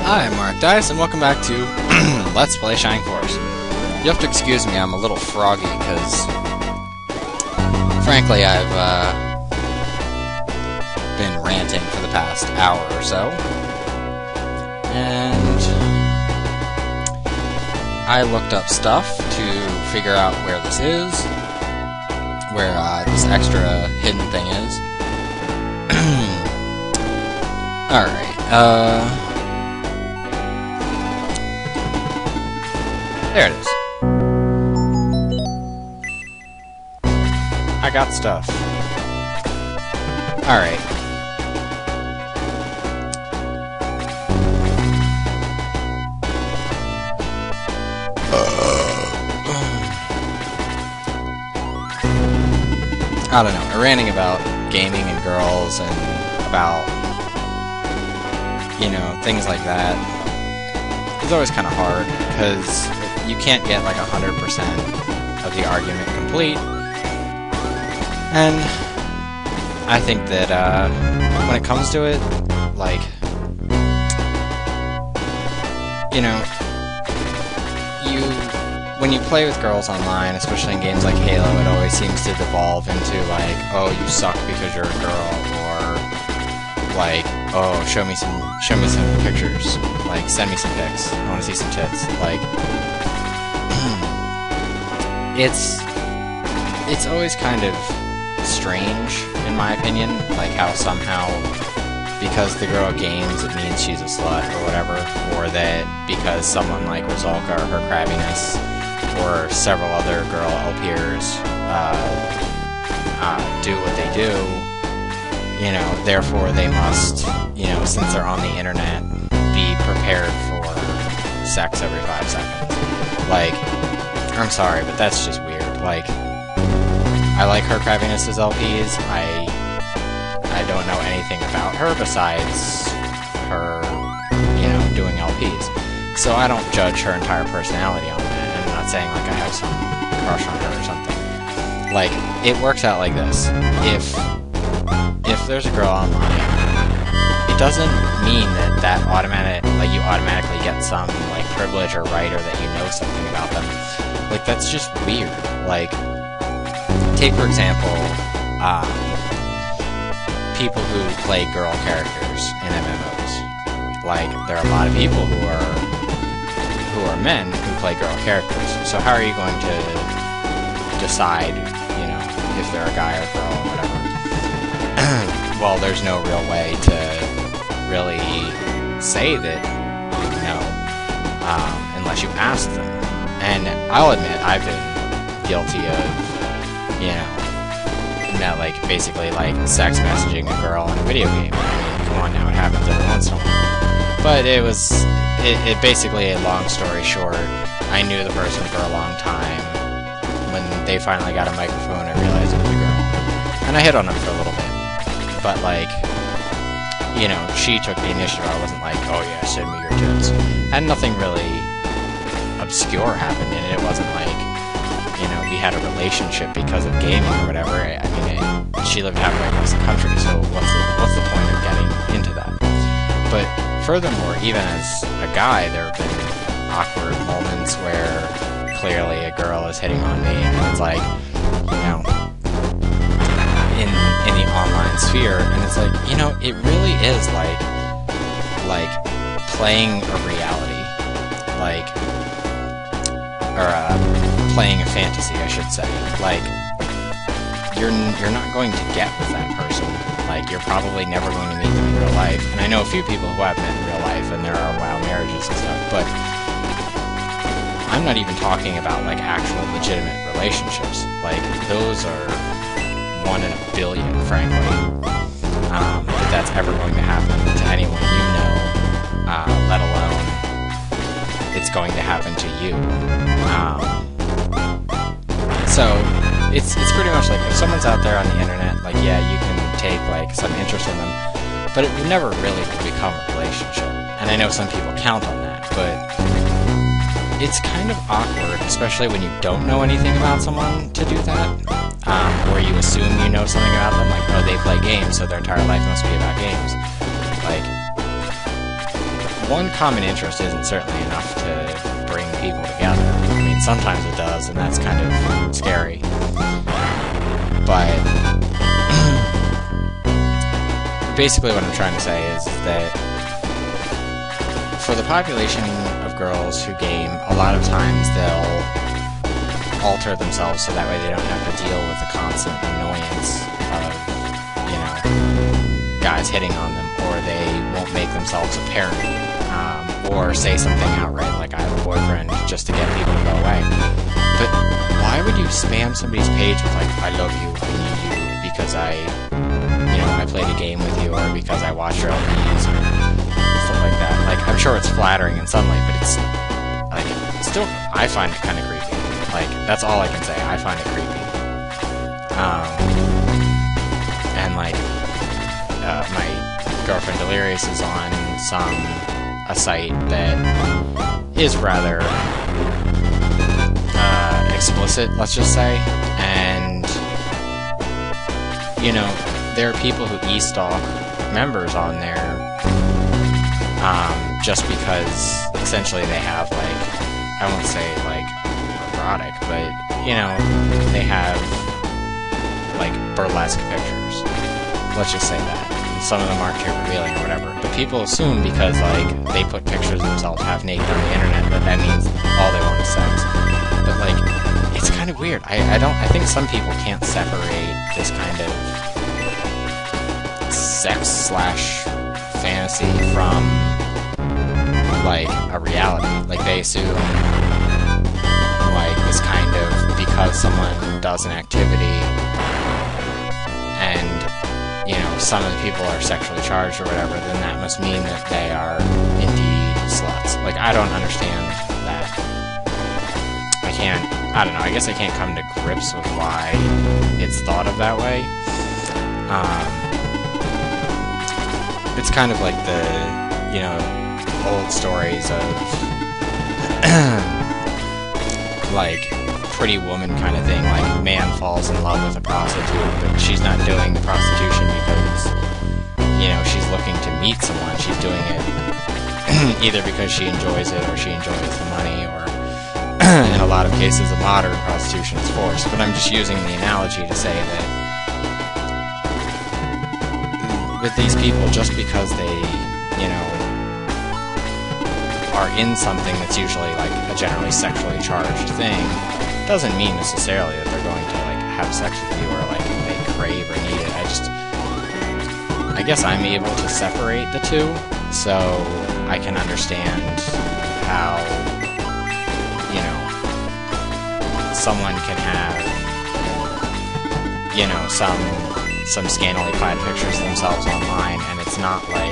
Hi, I'm Mark Dice, and welcome back to Let's Play Shining Force. You have to excuse me, I'm a little froggy, because frankly, I've been ranting for the past hour or so, and I looked up stuff to figure out where this is, where this extra hidden thing is. Alright, there it is. I got stuff. Alright. I don't know, ranting about gaming and girls and about, you know, things like that. It's always kind of hard, because you can't get like 100% of the argument complete. And I think that when it comes to it, like, you know, when you play with girls online, especially in games like Halo, it always seems to devolve into like, oh, you suck because you're a girl, or like, oh, show me some pictures, like, send me some pics, I want to see some tits, like, it's always kind of strange, in my opinion, like how somehow, because the girl games, it means she's a slut, or whatever, or that because someone like Rosalka or her crabbiness, or several other girl LPers, do what they do, you know, therefore they must, you know, since they're on the internet, be prepared for sex every 5 seconds. Like, I'm sorry, but that's just weird. Like, I like her crabbiness as LPs. I don't know anything about her besides her, you know, doing LPs. So I don't judge her entire personality on that. And I'm not saying, like, I have some crush on her or something. Like, it works out like this. If there's a girl online, it doesn't mean that you automatically get some, like, privilege or right, or that you know something about them. Like, that's just weird. Like, take, for example, people who play girl characters in MMOs. Like, there are a lot of people who are men who play girl characters. So how are you going to decide, you know, if they're a guy or girl or whatever? Well, there's no real way to really say that you know, unless you ask them. And I'll admit, I've been guilty of, you know, like, basically, like, sex messaging a girl in a video game. I mean, come on now, it happens every once in a while. But it basically, a long story short, I knew the person for a long time. When they finally got a microphone, I realized it was a girl. And I hit on them for a little bit. But, like, you know, she took the initiative. I wasn't like, oh yeah, send me your tits. And nothing really obscure happened in it. It wasn't like, you know, we had a relationship because of gaming or whatever. I mean, she lived halfway across the country, so what's the point of getting into that? But furthermore, even as a guy, there have been awkward moments where clearly a girl is hitting on me, and it's like, you know, in the online sphere, and it's like, you know, it really is like playing a reality, like, or playing a fantasy, I should say. Like, you're not going to get with that person. Like, you're probably never going to meet them in real life. And I know a few people who have met in real life, and there are WoW marriages and stuff, but I'm not even talking about, like, actual legitimate relationships. Like, those are 1 in a billion, frankly. If that's ever going to happen to anyone you know, let alone it's going to happen to you. So, it's pretty much like, if someone's out there on the internet, like, yeah, you can take, like, some interest in them, but it would never really become a relationship. And I know some people count on that, but it's kind of awkward, especially when you don't know anything about someone, to do that. Or you assume you know something about them, like, oh, they play games, so their entire life must be about games. Like, one common interest isn't certainly enough to bring people together. I mean, sometimes it does, and that's kind of scary. But basically what I'm trying to say is that for the population of girls who game, a lot of times they'll alter themselves so that way they don't have to deal with the constant annoyance of, you know, guys hitting on them, or they won't make themselves apparent, or say something outright like I have a boyfriend just to get people to go away. But why would you spam somebody's page with like, I love you, I need you, because I played a game with you, or because I watched your LPs, or stuff like that. Like, I'm sure it's flattering in some way, but it's, like, still, I find it kind of creepy. Like, that's all I can say. I find it creepy. And, like, my girlfriend Delirious is on a site that is rather explicit, let's just say, and, you know, there are people who e-stalk members on there just because essentially they have, like, I won't say like erotic, but you know, they have like burlesque pictures. Let's just say that. Some of them aren't too revealing or whatever, but people assume because like they put pictures of themselves half naked on the internet that means all they want is sex. But like, it's kind of weird. I think some people can't separate this kind of sex/fantasy from like a reality. Like they assume like this kind of, because someone does an activity and you know some of the people are sexually charged or whatever, then that must mean that they are indeed sluts. Like, I don't understand that. I don't know, I guess I can't come to grips with why it's thought of that way. It's kind of like the, you know, old stories of like Pretty Woman kind of thing, like man falls in love with a prostitute, but she's not doing the prostitution because, you know, she's looking to meet someone. She's doing it either because she enjoys it or she enjoys the money, or in a lot of cases the modern prostitution is forced. But I'm just using the analogy to say that with these people, just because they, you know, are in something that's usually like a generally sexually charged thing, doesn't mean necessarily that they're going to like have sex with you or like they crave or need it. I guess I'm able to separate the two, so I can understand how, you know, someone can have, you know, some scantily clad pictures of themselves online, and it's not like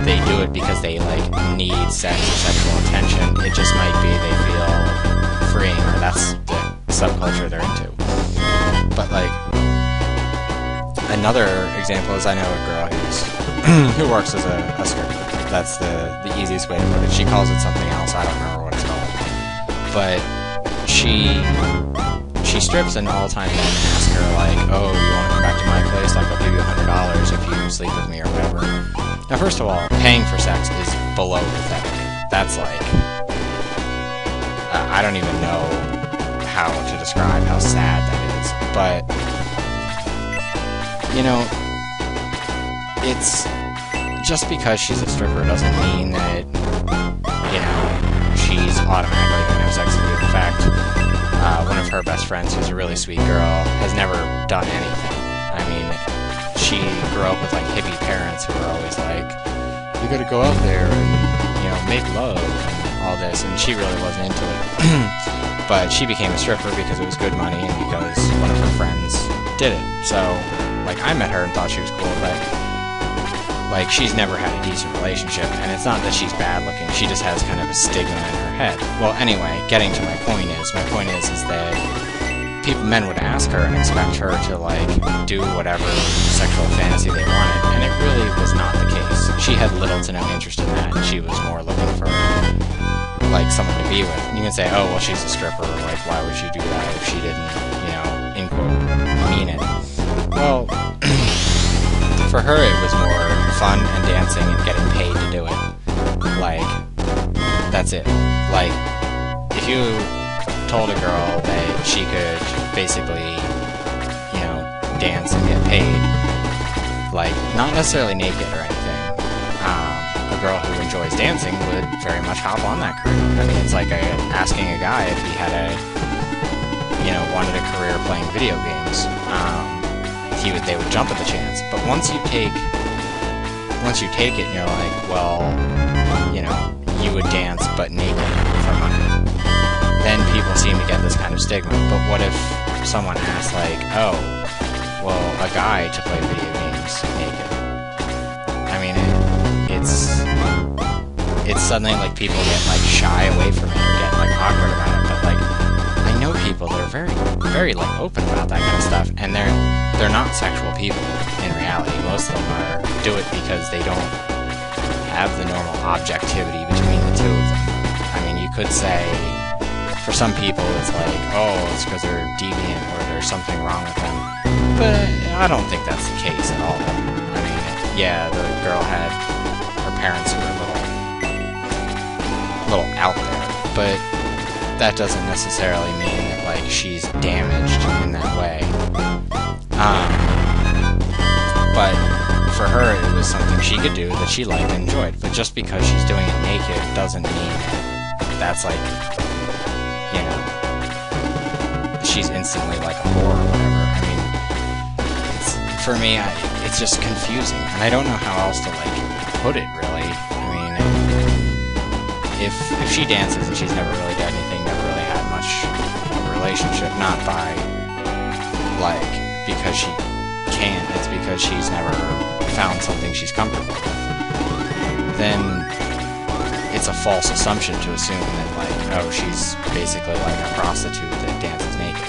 they do it because they like need sex or sexual attention. It just might be they feel freeing, or that's the subculture they're into. But like, another example is I know a girl who works as a stripper. That's the easiest way to put it. She calls it something else, I don't remember what it's called. But she strips, and all the time men ask her like, oh, you want to come back to my place? Like, I'll give you $100 if you sleep with me or whatever. Now, first of all, paying for sex is below pathetic. That's like, I don't even know how to describe how sad that is. But, you know, it's just because she's a stripper doesn't mean that, you know, she's automatically going to have sex with you. In fact, one of her best friends, who's a really sweet girl, has never done anything. I mean, she grew up with like hippie parents who were always like, you gotta go out there and, you know, make love and all this, and she really wasn't into it. But she became a stripper because it was good money and because one of her friends did it. So, like, I met her and thought she was cool, but like, she's never had a decent relationship, and it's not that she's bad looking, she just has kind of a stigma in her head. Well, anyway, getting to my point is that men would ask her and expect her to, like, do whatever sexual fantasy they wanted, and it really was not the case. She had little to no interest in that, and she was more looking for, like, someone to be with. And you can say, oh, well, she's a stripper, like, why would she do that if she didn't, you know, in quote, mean it? Well, for her it was more fun and dancing and getting paid to do it. that's it. Like, if you told a girl that she could basically, you know, dance and get paid, like, not necessarily naked or anything, a girl who enjoys dancing would very much hop on that career. I mean, it's like asking a guy if he had wanted a career playing video games. They would jump at the chance. But once you take it and you're like, well, you know, you would dance but naked for money, then people seem to get this kind of stigma. But what if someone asked, like, oh, well, a guy to play video games naked? I mean, it's suddenly like people get like shy away from it or get like awkward about it. But like, I know people that are very, very like open about that kind of stuff, and they're not sexual people in reality. Most of them do it because they don't have the normal objectivity between the two of them. I mean, you could say, for some people, it's like, oh, it's because they're deviant or there's something wrong with them. But I don't think that's the case at all. I mean, yeah, the girl had her parents who were a little out there, but that doesn't necessarily mean that, like, she's damaged in that way. But for her, it was something she could do that she liked and enjoyed. But just because she's doing it naked doesn't mean that that's like, you know, she's instantly like a whore or whatever. I mean, for me, it's just confusing, and I don't know how else to like put it really. I mean, if she dances and she's never really done anything, never really had much of a relationship, not by like because she can, it's because she's never found something she's comfortable with, then it's a false assumption to assume that, like, oh, she's basically like a prostitute that dances naked.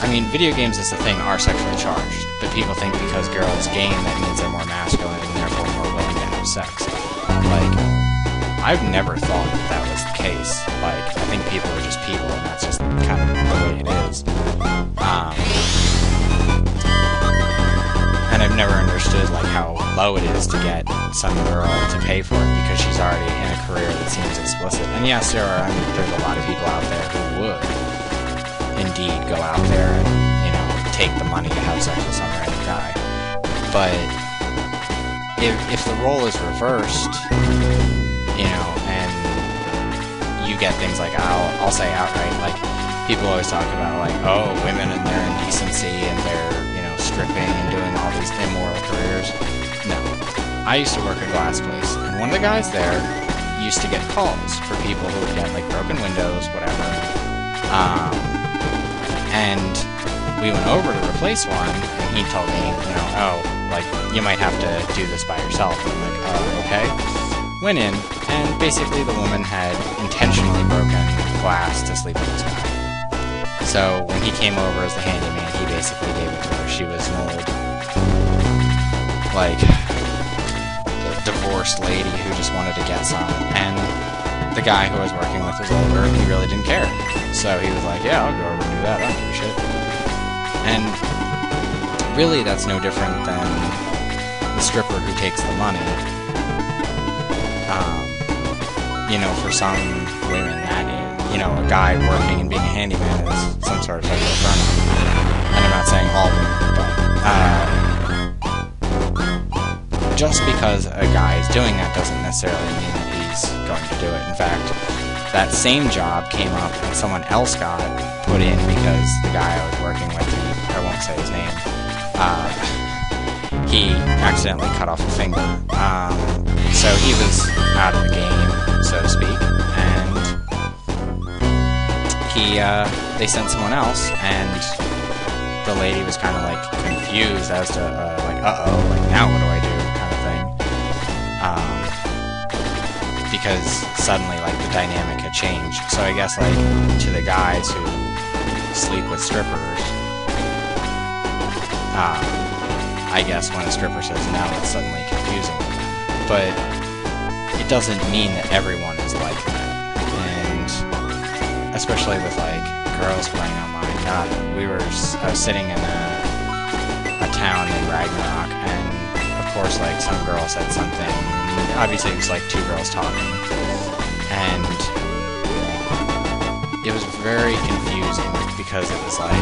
I mean, video games as a thing are sexually charged, but people think because girls game, that means they're more masculine and therefore more willing to have sex. Like, I've never thought that was the case. Like, I think people are just people, and that's just kind of the way it is. And I've never understood, like, how low it is to get some girl to pay for it because she's already in a career that seems explicit. And yes, there's a lot of people out there who would indeed go out there and, you know, take the money to have sex with some random guy. But if the role is reversed, you know, and you get things like, I'll say outright, like, people always talk about, like, oh, women and their indecency and their, you know, stripping and doing all these immoral careers. No. I used to work at a glass place, and one of the guys there used to get calls for people who would get, like, broken windows, whatever. And we went over to replace one, and he told me, you know, oh, like, you might have to do this by yourself. And I'm like, oh, okay. Went in, and basically the woman had intentionally broken glass to sleep with this guy. So when he came over as the handyman, he basically gave it to her. She was an old, like, divorced lady who just wanted to get some, and the guy who I was working with was older, and he really didn't care. So he was like, yeah, I'll go over and do that, I don't give a shit. And really, that's no different than the stripper who takes the money. You know, for some women, that is, you know, a guy working and being a handyman is some sort of sexual turn. And I'm not saying all women, but just because a guy is doing that doesn't necessarily mean that he's going to do it. In fact, that same job came up and someone else got put in because the guy I was working with, I won't say his name, he accidentally cut off a finger. So he was out of the game, so to speak, and they sent someone else, and the lady was kind of like confused as to like, uh-oh, like, now what do I do, kind of thing, because suddenly, like, the dynamic had changed. So I guess, like, to the guys who sleep with strippers, I guess when a stripper says no, it's suddenly confusing. But it doesn't mean that everyone is like that. And especially with, like, girls playing online. God, I was sitting in a town in Ragnarok, and of course course, like, some girl said something. Obviously, it was like two girls talking. And it was very confusing because it was like,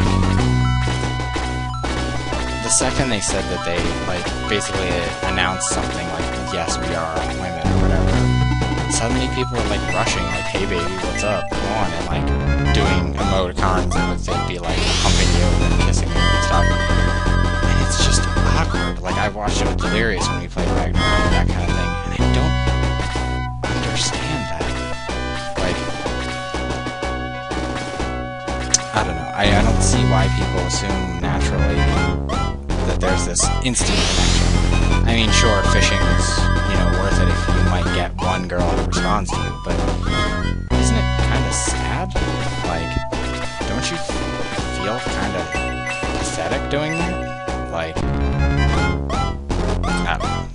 the second they said that they, like, basically announced something like, yes, we are women or whatever, suddenly people were, like, rushing, like, hey baby, what's up, come on, and, like, doing emoticons that would be, like, humping you and kissing you and stuff. And it's just awkward. Like, I watched it with Delirious when we played Ragnarok and that kind of thing, and I don't understand that. Like, I don't know. I don't see why people assume naturally that there's this instant connection. I mean, sure, fishing's, you know, worth it if you might get one girl that responds to you, but isn't it kind of sad? Like, don't you feel kind of pathetic doing that? Like, I don't know.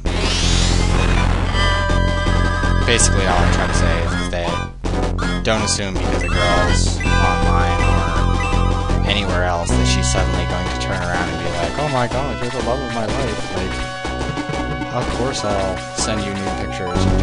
Basically, all I'm trying to say is that don't assume because a girl's online or anywhere else that she's suddenly going to turn around and be like, oh my god, you're the love of my life. Like, of course I'll send you new pictures and do